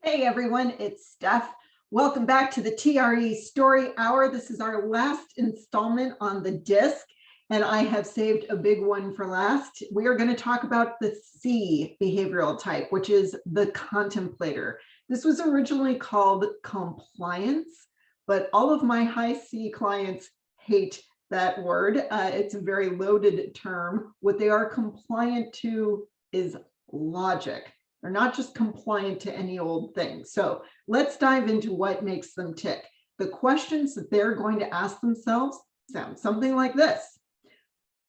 Hey everyone, it's Steph. Welcome back to the TRE Story Hour. This is our last installment on the disc, and I have saved a big one for last. We are going to talk about the C behavioral type, which is the Contemplator. This was originally called compliance, but all of my high C clients hate that word. It's a very loaded term. What they are compliant to is logic. They're not just compliant to any old thing. So let's dive into what makes them tick. The questions that they're going to ask themselves sound something like this.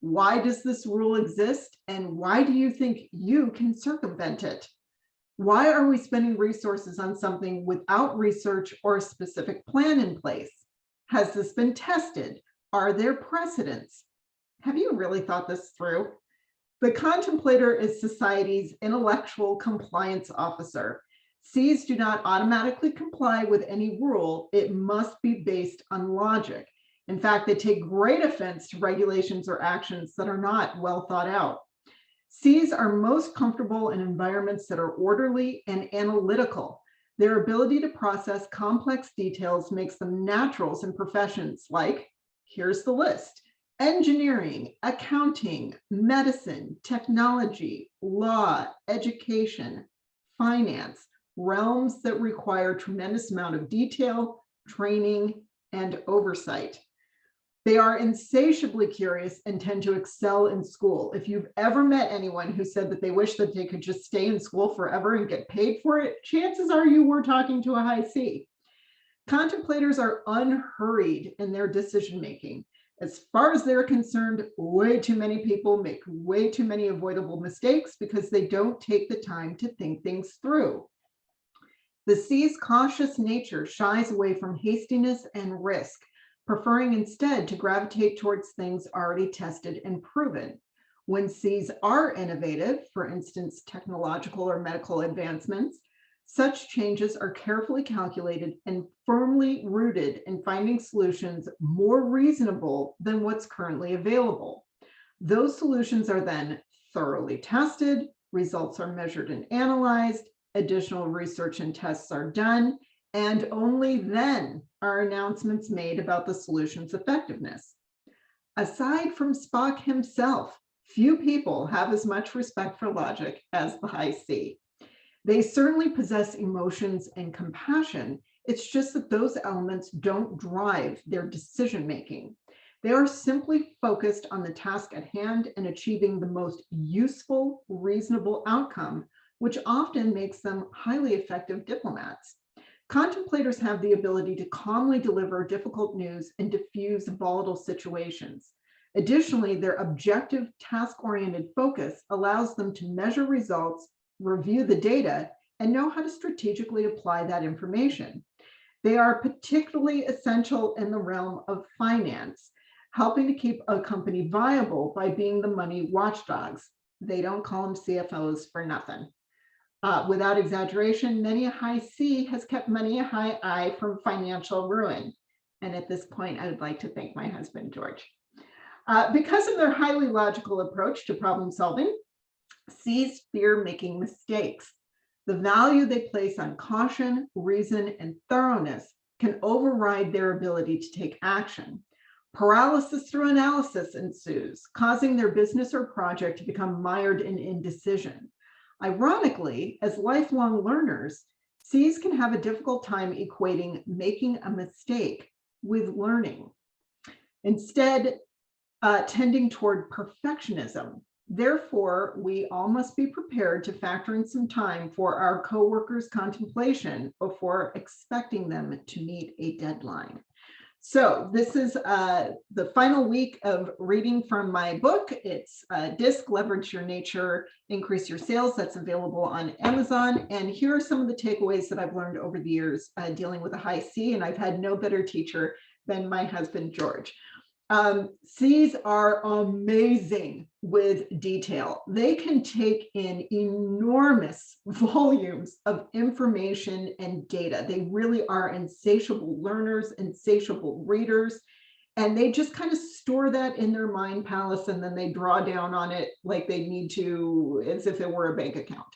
Why does this rule exist? And why do you think you can circumvent it? Why are we spending resources on something without research or a specific plan in place? Has this been tested? Are there precedents? Have you really thought this through? The Contemplator is society's intellectual compliance officer. C's do not automatically comply with any rule. It must be based on logic. In fact, they take great offense to regulations or actions that are not well thought out. C's are most comfortable in environments that are orderly and analytical. Their ability to process complex details makes them naturals in professions like, here's the list: engineering, accounting, medicine, technology, law, education, finance, realms that require tremendous amount of detail, training, and oversight. They are insatiably curious and tend to excel in school. If you've ever met anyone who said that they wish that they could just stay in school forever and get paid for it, chances are you were talking to a high C. Contemplators are unhurried in their decision-making. As far as they're concerned, way too many people make way too many avoidable mistakes because they don't take the time to think things through. The C's cautious nature shies away from hastiness and risk, preferring instead to gravitate towards things already tested and proven. When C's are innovative, for instance, technological or medical advancements, such changes are carefully calculated and firmly rooted in finding solutions more reasonable than what's currently available. Those solutions are then thoroughly tested, results are measured and analyzed, additional research and tests are done, and only then are announcements made about the solution's effectiveness. Aside from Spock himself, few people have as much respect for logic as the high C. They certainly possess emotions and compassion. It's just that those elements don't drive their decision-making. They are simply focused on the task at hand and achieving the most useful, reasonable outcome, which often makes them highly effective diplomats. Contemplators have the ability to calmly deliver difficult news and diffuse volatile situations. Additionally, their objective, task-oriented focus allows them to measure results, review the data, and know how to strategically apply that information. They are particularly essential in the realm of finance, helping to keep a company viable by being the money watchdogs. They don't call them CFOs for nothing. Without exaggeration, many a high C has kept many a high I from financial ruin. And at this point, I would like to thank my husband, George. Because of their highly logical approach to problem solving, C's fear making mistakes. The value they place on caution, reason, and thoroughness can override their ability to take action. Paralysis through analysis ensues, causing their business or project to become mired in indecision. Ironically, as lifelong learners, C's can have a difficult time equating making a mistake with learning, instead tending toward perfectionism. Therefore, we all must be prepared to factor in some time for our coworkers' contemplation before expecting them to meet a deadline. So this is the final week of reading from my book. It's Disc, Leverage Your Nature, Increase Your Sales. That's available on Amazon. And here are some of the takeaways that I've learned over the years dealing with a high C, and I've had no better teacher than my husband, George. C's are amazing with detail. They can take in enormous volumes of information and data. They really are insatiable learners, insatiable readers, and they just kind of store that in their mind palace, and then they draw down on it like they need to, as if it were a bank account.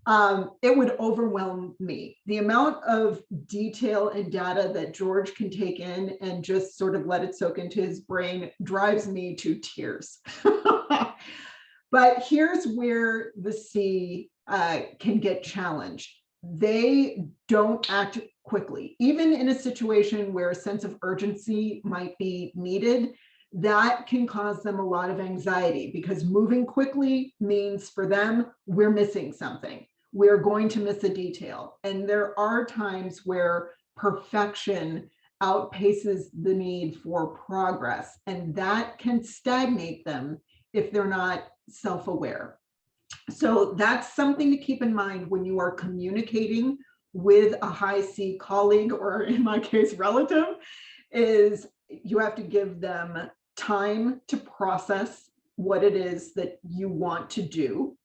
It would overwhelm me. The amount of detail and data that George can take in and just sort of let it soak into his brain drives me to tears. But here's where the C can get challenged. They don't act quickly. Even in a situation where a sense of urgency might be needed, that can cause them a lot of anxiety, because moving quickly means for them, we're missing something. We're going to miss a detail. And there are times where perfection outpaces the need for progress, and that can stagnate them if they're not self-aware. So that's something to keep in mind when you are communicating with a high C colleague, or in my case, relative, is you have to give them time to process what it is that you want to do.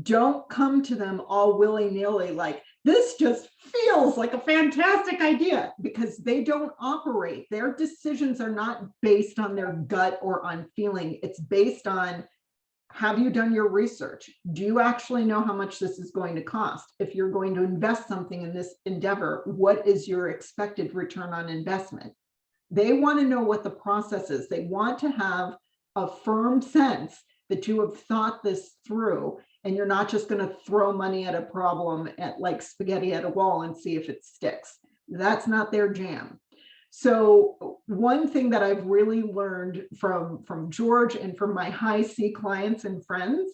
Don't come to them all willy-nilly like, this just feels like a fantastic idea, because they don't operate. Their decisions are not based on their gut or on feeling. It's based on, have you done your research? Do you actually know how much this is going to cost? If you're going to invest something in this endeavor, what is your expected return on investment? They want to know what the process is. They want to have a firm sense that you have thought this through, and you're not just going to throw money at a problem at like spaghetti at a wall and see if it sticks. That's not their jam. So one thing that I've really learned from George and from my high C clients and friends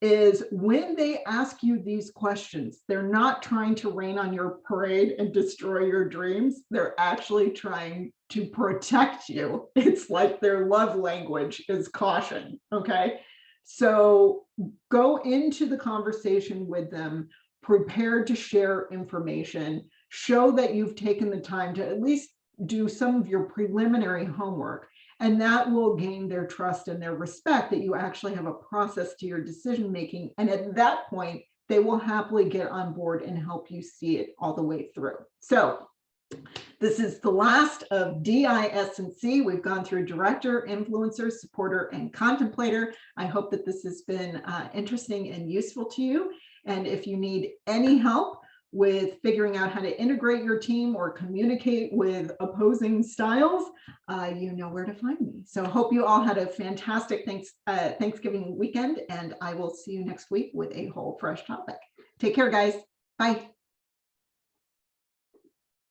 is, when they ask you these questions, they're not trying to rain on your parade and destroy your dreams. They're actually trying to protect you. It's like their love language is caution, okay? So go into the conversation with them prepared to share information, show that you've taken the time to at least do some of your preliminary homework, and that will gain their trust and their respect that you actually have a process to your decision making. And at that point, they will happily get on board and help you see it all the way through. So this is the last of D, I, S, and C. We've gone through director, influencer, supporter, and contemplator. I hope that this has been interesting and useful to you. And if you need any help with figuring out how to integrate your team or communicate with opposing styles, you know where to find me. So I hope you all had a fantastic Thanksgiving weekend, and I will see you next week with a whole fresh topic. Take care, guys. Bye.